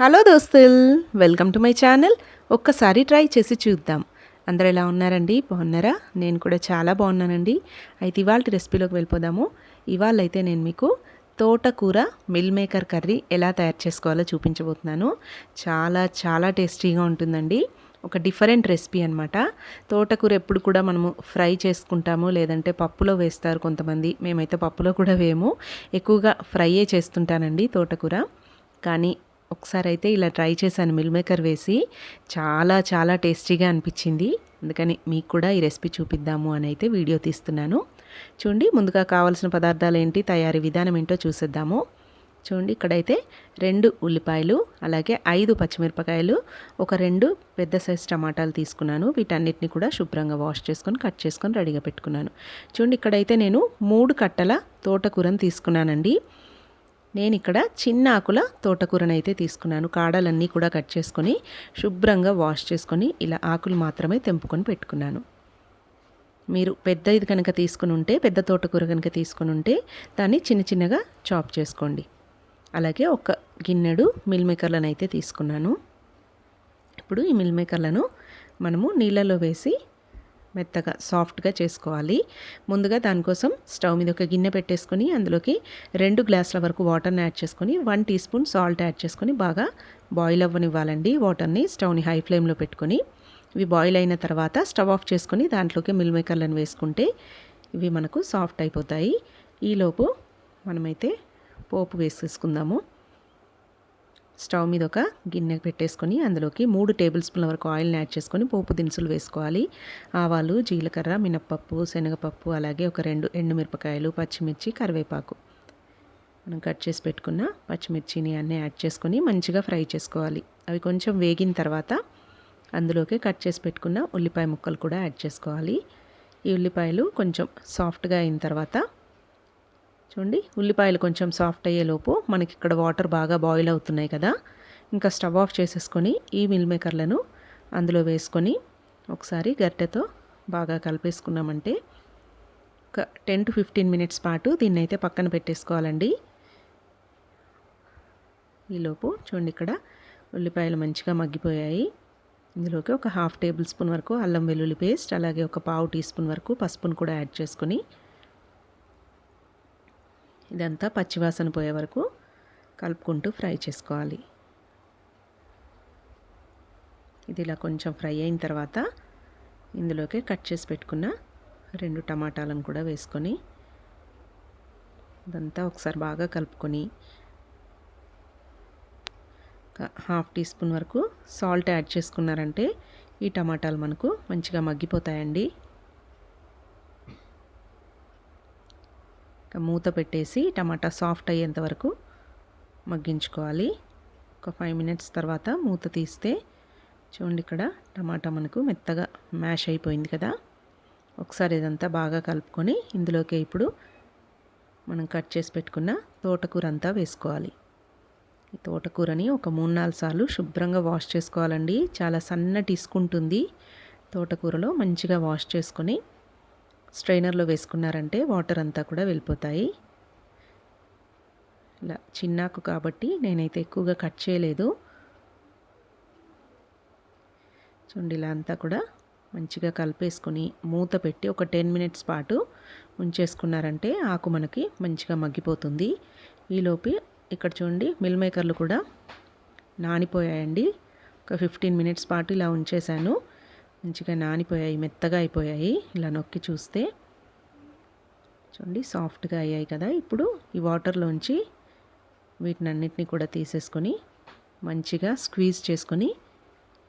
Hello దోస్తుల్, welcome to my channel. ఒక్కసారి try చేసి చూద్దాం. అందరూ ఎలా ఉన్నారండి? బాగున్నారా? నేను కూడా చాలా బాగున్నానండి. అయితే ఇవాళ రెసిపీలోకి వెళ్ళిపోదాము. ఇవాళ అయితే నేను మీకు తోటకూర మిల్ మేకర్ కర్రీ ఎలా తయారు చేసుకోవాలో చూపించబోతున్నాను. చాలా చాలా టేస్టీగా ఉంటుందండి. ఒక డిఫరెంట్ రెసిపీ అనమాట. తోటకూర ఎప్పుడు కూడా మనము ఫ్రై చేసుకుంటాము, లేదంటే పప్పులో వేస్తారు కొంతమంది. మేమైతే పప్పులో కూడా వేయము, ఎక్కువగా ఫ్రైయే చేస్తుంటానండి తోటకూర. కానీ ఒకసారి అయితే ఇలా ట్రై చేశాను మిల్ మేకర్ వేసి. చాలా చాలా టేస్టీగా అనిపించింది. అందుకని మీకు కూడా ఈ రెసిపీ చూపిద్దాము అని అయితే వీడియో తీస్తున్నాను. చూడండి, ముందుగా కావాల్సిన పదార్థాలు ఏంటి, తయారీ విధానం ఏంటో చూసేద్దాము. చూడండి, ఇక్కడైతే 2 ఉల్లిపాయలు, అలాగే 5 పచ్చిమిరపకాయలు, ఒక 2 పెద్ద సైజు టమాటాలు తీసుకున్నాను. వీటన్నిటిని కూడా శుభ్రంగా వాష్ చేసుకొని కట్ చేసుకొని రెడీగా పెట్టుకున్నాను. చూడండి, ఇక్కడైతే నేను 3 కట్టల తోటకూరను తీసుకున్నానండి. నేను ఇక్కడ చిన్న ఆకుల తోటకూరను అయితే తీసుకున్నాను. కాడలన్నీ కూడా కట్ చేసుకొని శుభ్రంగా వాష్ చేసుకొని ఇలా ఆకులు మాత్రమే తెంపుకొని పెట్టుకున్నాను. మీరు పెద్ద ఇది కనుక తీసుకుని ఉంటే, పెద్ద తోటకూర కనుక తీసుకుని ఉంటే దాన్ని చిన్న చిన్నగా చాప్ చేసుకోండి. అలాగే ఒక గిన్నెడు మిల్ మేకర్లను అయితే తీసుకున్నాను. ఇప్పుడు ఈ మిల్ మేకర్లను మనము నీళ్ళలో వేసి మెత్తగా సాఫ్ట్గా చేసుకోవాలి. ముందుగా దానికోసం స్టవ్ మీద ఒక గిన్నె పెట్టేసుకొని అందులోకి 2 గ్లాసుల వరకు వాటర్ని యాడ్ చేసుకొని 1 టీ స్పూన్ సాల్ట్ యాడ్ చేసుకొని బాగా బాయిల్ అవ్వనివ్వాలండి. వాటర్ని స్టవ్ని హై ఫ్లేమ్లో పెట్టుకొని ఇవి బాయిల్ అయిన తర్వాత స్టవ్ ఆఫ్ చేసుకొని దాంట్లోకి మిల్ మేకర్లను వేసుకుంటే ఇవి మనకు సాఫ్ట్ అయిపోతాయి. ఈలోపు మనమైతే పోపు వేసేసుకుందాము. స్టవ్ మీద ఒక గిన్నె పెట్టేసుకొని అందులోకి 3 టేబుల్ స్పూన్ల వరకు ఆయిల్ని యాడ్ చేసుకొని పోపు దినుసులు వేసుకోవాలి. ఆవాలు, జీలకర్ర, మినప్పప్పు, శనగపప్పు, అలాగే ఒక 2 ఎండుమిరపకాయలు, పచ్చిమిర్చి, కరివేపాకు. మనం కట్ చేసి పెట్టుకున్న పచ్చిమిర్చిని అన్నీ యాడ్ చేసుకొని మంచిగా ఫ్రై చేసుకోవాలి. అవి కొంచెం వేగిన తర్వాత అందులోకి కట్ చేసి పెట్టుకున్న ఉల్లిపాయ ముక్కలు కూడా యాడ్ చేసుకోవాలి. ఈ ఉల్లిపాయలు కొంచెం సాఫ్ట్గా అయిన తర్వాత చూడండి, ఉల్లిపాయలు కొంచెం సాఫ్ట్ అయ్యేలోపు మనకి ఇక్కడ వాటర్ బాగా బాయిల్ అవుతున్నాయి కదా. ఇంకా స్టవ్ ఆఫ్ చేసేసుకొని ఈ మిల్ మేకర్లను అందులో వేసుకొని ఒకసారి గరిటెతో బాగా కలిపేసుకున్నామంటే ఒక 10 to 15 మినిట్స్ పాటు దీన్ని అయితే పక్కన పెట్టేసుకోవాలండి. ఈలోపు చూడండి, ఇక్కడ ఉల్లిపాయలు మంచిగా మగ్గిపోయాయి. ఇందులోకి ఒక 1/2 టేబుల్ స్పూన్ వరకు అల్లం వెల్లుల్లి పేస్ట్, అలాగే ఒక 1/4 టీ స్పూన్ వరకు పసుపును కూడా యాడ్ చేసుకొని ఇదంతా పచ్చివాసన పోయే వరకు కలుపుకుంటూ ఫ్రై చేసుకోవాలి. ఇది ఇలా కొంచెం ఫ్రై అయిన తర్వాత ఇందులోకి కట్ చేసి పెట్టుకున్న 2 టమాటాలను కూడా వేసుకొని ఇదంతా ఒకసారి బాగా కలుపుకొని 1/2 టీ స్పూన్ వరకు సాల్ట్ యాడ్ చేసుకున్నారంటే ఈ టమాటాలు మనకు మంచిగా మగ్గిపోతాయండి. మూత పెట్టేసి టమాటా సాఫ్ట్ అయ్యేంత వరకు మగ్గించుకోవాలి. ఒక 5 మినిట్స్ తర్వాత మూత తీస్తే చూడండి, ఇక్కడ టమాటా మనకు మెత్తగా మ్యాష్ అయిపోయింది కదా. ఒకసారి ఇదంతా బాగా కలుపుకొని ఇందులోకి ఇప్పుడు మనం కట్ చేసి పెట్టుకున్న తోటకూర అంతా వేసుకోవాలి. ఈ తోటకూరని ఒక 3-4 సార్లు శుభ్రంగా వాష్ చేసుకోవాలండి. చాలా సన్నటి ఇసుకుంటుంది తోటకూరలో. మంచిగా వాష్ చేసుకొని స్ట్రైనర్లో వేసుకున్నారంటే వాటర్ అంతా కూడా వెళ్ళిపోతాయి. ఇలా చిన్నాకు కాబట్టి నేనైతే ఎక్కువగా కట్ చేయలేదు. చూడండి, ఇలా అంతా కూడా మంచిగా కలిపేసుకొని మూత పెట్టి ఒక 10 మినిట్స్ పాటు ఉంచేసుకున్నారంటే ఆకు మనకి మంచిగా మగ్గిపోతుంది. ఈలోపు ఇక్కడ చూడండి, మిల్ మేకర్లు కూడా నానిపోయాయండి. ఒక 15 మినిట్స్ పాటు ఇలా ఉంచేసాను. మంచిగా నానిపోయాయి, మెత్తగా అయిపోయాయి. ఇలా నొక్కి చూస్తే చూడండి సాఫ్ట్గా అయ్యాయి కదా. ఇప్పుడు ఈ వాటర్లోంచి వీటినన్నిటిని కూడా తీసేసుకొని మంచిగా స్క్వీజ్ చేసుకొని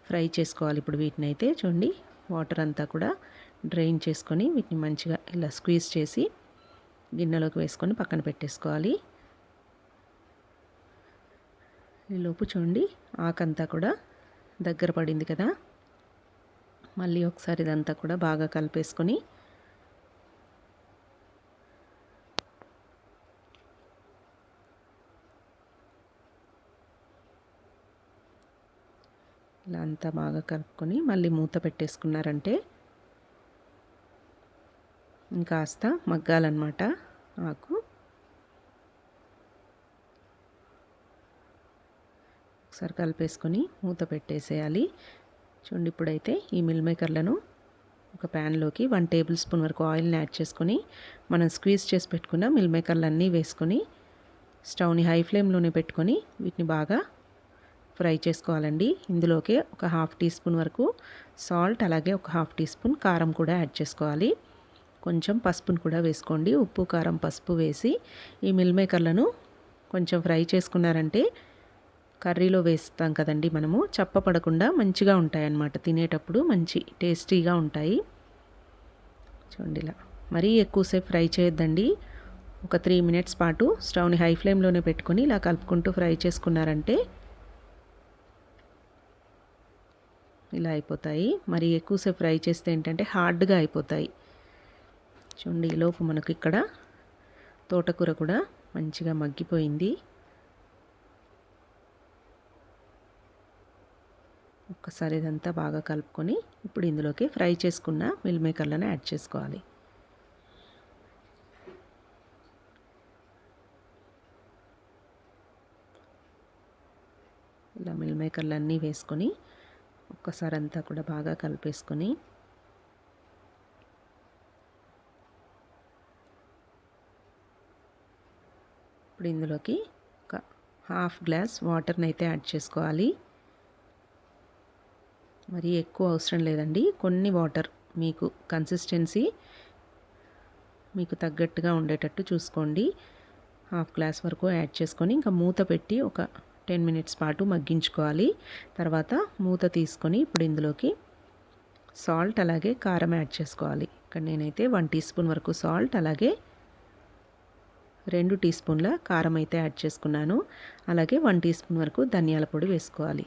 ఫ్రై చేసుకోవాలి. ఇప్పుడు వీటిని అయితే చూడండి, వాటర్ అంతా కూడా డ్రైన్ చేసుకొని వీటిని మంచిగా ఇలా స్క్వీజ్ చేసి గిన్నెలోకి వేసుకొని పక్కన పెట్టేసుకోవాలి. ఈలోపు చూడండి, ఆకంతా కూడా దగ్గర పడింది కదా. మళ్ళీ ఒకసారి ఇదంతా కూడా బాగా కలిపేసుకొని ఇలా అంతా బాగా కలుపుకొని మళ్ళీ మూత పెట్టేసుకున్నారంటే ఇంకాస్త మగ్గాలన్నమాట ఆకు. ఒకసారి కలిపేసుకొని మూత పెట్టేసేయాలి. చూడండి ఇప్పుడైతే ఈ మిల్ మేకర్లను ఒక ప్యాన్లోకి 1 టేబుల్ స్పూన్ వరకు ఆయిల్ని యాడ్ చేసుకొని మనం స్క్వీజ్ చేసి పెట్టుకున్న మిల్ మేకర్లన్నీ వేసుకొని స్టవ్ని హై ఫ్లేమ్లోనే పెట్టుకొని వీటిని బాగా ఫ్రై చేసుకోవాలండి. ఇందులోకి ఒక 1/2 టీ స్పూన్ వరకు సాల్ట్, అలాగే ఒక 1/2 టీ స్పూన్ కారం కూడా యాడ్ చేసుకోవాలి. కొంచెం పసుపును కూడా వేసుకోండి. ఉప్పు, కారం, పసుపు వేసి ఈ మిల్ మేకర్లను కొంచెం ఫ్రై చేసుకున్నారంటే కర్రీలో వేస్తాం కదండి మనము, చప్పపడకుండా మంచిగా ఉంటాయి అన్నమాట. తినేటప్పుడు మంచి టేస్టీగా ఉంటాయి. చూడండి ఇలా మరీ ఎక్కువసేపు ఫ్రై చేయొద్దండి. ఒక 3 మినిట్స్ పాటు స్టవ్ని హై ఫ్లేమ్లోనే పెట్టుకొని ఇలా కలుపుకుంటూ ఫ్రై చేసుకున్నారంటే ఇలా అయిపోతాయి. మరి ఎక్కువసేపు ఫ్రై చేస్తే ఏంటంటే హార్డ్గా అయిపోతాయి. చూడండి ఈలోపు మనకు ఇక్కడ తోటకూర కూడా మంచిగా మగ్గిపోయింది. ఒక్కసారి ఇదంతా బాగా కలుపుకొని ఇప్పుడు ఇందులోకి ఫ్రై చేసుకున్న మిల్ మేకర్లను యాడ్ చేసుకోవాలి. ఇలా మిల్ మేకర్లు అన్నీ వేసుకొని ఒక్కసారి అంతా కూడా బాగా కలిపేసుకొని ఇప్పుడు ఇందులోకి ఒక 1/2 గ్లాస్ వాటర్ని అయితే యాడ్ చేసుకోవాలి. మరి ఎక్కువ అవసరం లేదండి, కొన్ని వాటర్ మీకు కన్సిస్టెన్సీ మీకు తగ్గట్టుగా ఉండేటట్టు చూసుకోండి. 1/2 గ్లాస్ వరకు యాడ్ చేసుకొని ఇంకా మూత పెట్టి ఒక 10 మినిట్స్ పాటు మగ్గించుకోవాలి. తర్వాత మూత తీసుకొని ఇప్పుడు ఇందులోకి సాల్ట్ అలాగే కారం యాడ్ చేసుకోవాలి. ఇక్కడ నేనైతే 1 టీ స్పూన్ వరకు సాల్ట్, అలాగే 2 టీ స్పూన్ల కారం అయితే యాడ్ చేసుకున్నాను. అలాగే 1 టీ స్పూన్ వరకు ధనియాల పొడి వేసుకోవాలి.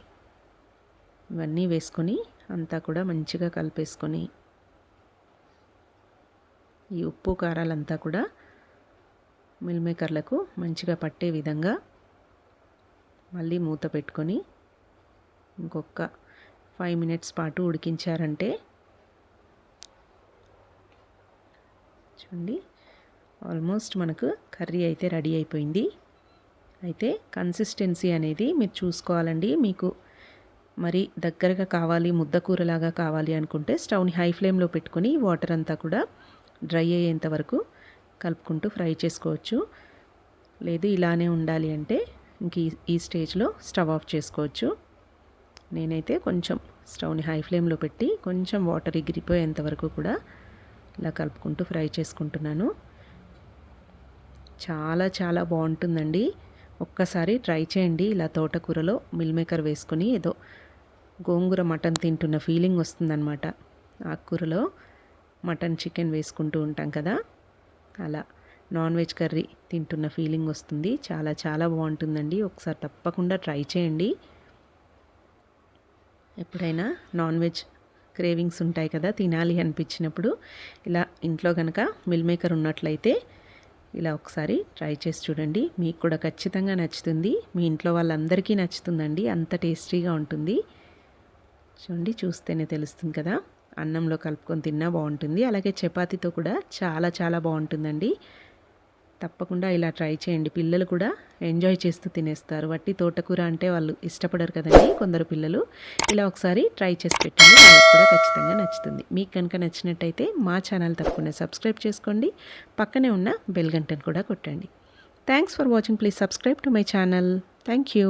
ఇవన్నీ వేసుకొని అంతా కూడా మంచిగా కలిపేసుకొని ఈ ఉప్పు కారాలంతా కూడా మిల్ మేకర్లకు మంచిగా పట్టే విధంగా మళ్ళీ మూత పెట్టుకొని ఇంకొక 5 మినిట్స్ పాటు ఉడికించారంటే చూడండి ఆల్మోస్ట్ మనకు కర్రీ అయితే రెడీ అయిపోయింది. అయితే కన్సిస్టెన్సీ అనేది మీరు చూసుకోవాలండి. మీకు మరి దగ్గరగా కావాలి, ముద్దకూరలాగా కావాలి అనుకుంటే స్టవ్ని హై ఫ్లేమ్లో పెట్టుకొని వాటర్ అంతా కూడా డ్రై అయ్యేంత వరకు కలుపుకుంటూ ఫ్రై చేసుకోవచ్చు. లేదు ఇలానే ఉండాలి అంటే ఇంక ఈ స్టేజ్లో స్టవ్ ఆఫ్ చేసుకోవచ్చు. నేనైతే కొంచెం స్టవ్ని హై ఫ్లేమ్లో పెట్టి కొంచెం వాటర్ ఎగిరిపోయేంత వరకు కూడా ఇలా కలుపుకుంటూ ఫ్రై చేసుకుంటున్నాను. చాలా చాలా బాగుంటుందండి. ఒక్కసారి ట్రై చేయండి. ఇలా తోటకూరలో మిల్ మేకర్ వేసుకొని ఏదో గోంగూర మటన్ తింటున్న ఫీలింగ్ వస్తుందన్నమాట. ఆకుకూరలో మటన్, చికెన్ వేసుకుంటూ ఉంటాం కదా, అలా నాన్ వెజ్ కర్రీ తింటున్న ఫీలింగ్ వస్తుంది. చాలా చాలా బాగుంటుందండి. ఒకసారి తప్పకుండా ట్రై చేయండి. ఎప్పుడైనా నాన్ వెజ్ క్రేవింగ్స్ ఉంటాయి కదా, తినాలి అనిపించినప్పుడు ఇలా ఇంట్లో కనుక మిల్ మేకర్ ఉన్నట్లయితే ఇలా ఒకసారి ట్రై చేసి చూడండి. మీకు కూడా ఖచ్చితంగా నచ్చుతుంది. మీ ఇంట్లో వాళ్ళందరికీ నచ్చుతుందండి. అంత టేస్టీగా ఉంటుంది. చూడండి చూస్తేనే తెలుస్తుంది కదా, అన్నంలో కలుపుకొని తిన్నా బాగుంటుంది. అలాగే చపాతీతో కూడా చాలా చాలా బాగుంటుందండి. తప్పకుండా ఇలా ట్రై చేయండి. పిల్లలు కూడా ఎంజాయ్ చేస్తూ తినేస్తారు. వట్టి తోటకూర అంటే వాళ్ళు ఇష్టపడరు కదండి కొందరు పిల్లలు. ఇలా ఒకసారి ట్రై చేసి పెట్టండి, వాళ్ళకి కూడా ఖచ్చితంగా నచ్చుతుంది. మీకు కనుక నచ్చినట్టయితే మా ఛానల్ తప్పకుండా సబ్స్క్రైబ్ చేసుకోండి. పక్కనే ఉన్న బెల్ గంటను కూడా కొట్టండి. Thanks for watching. Please subscribe to my channel. Thank you.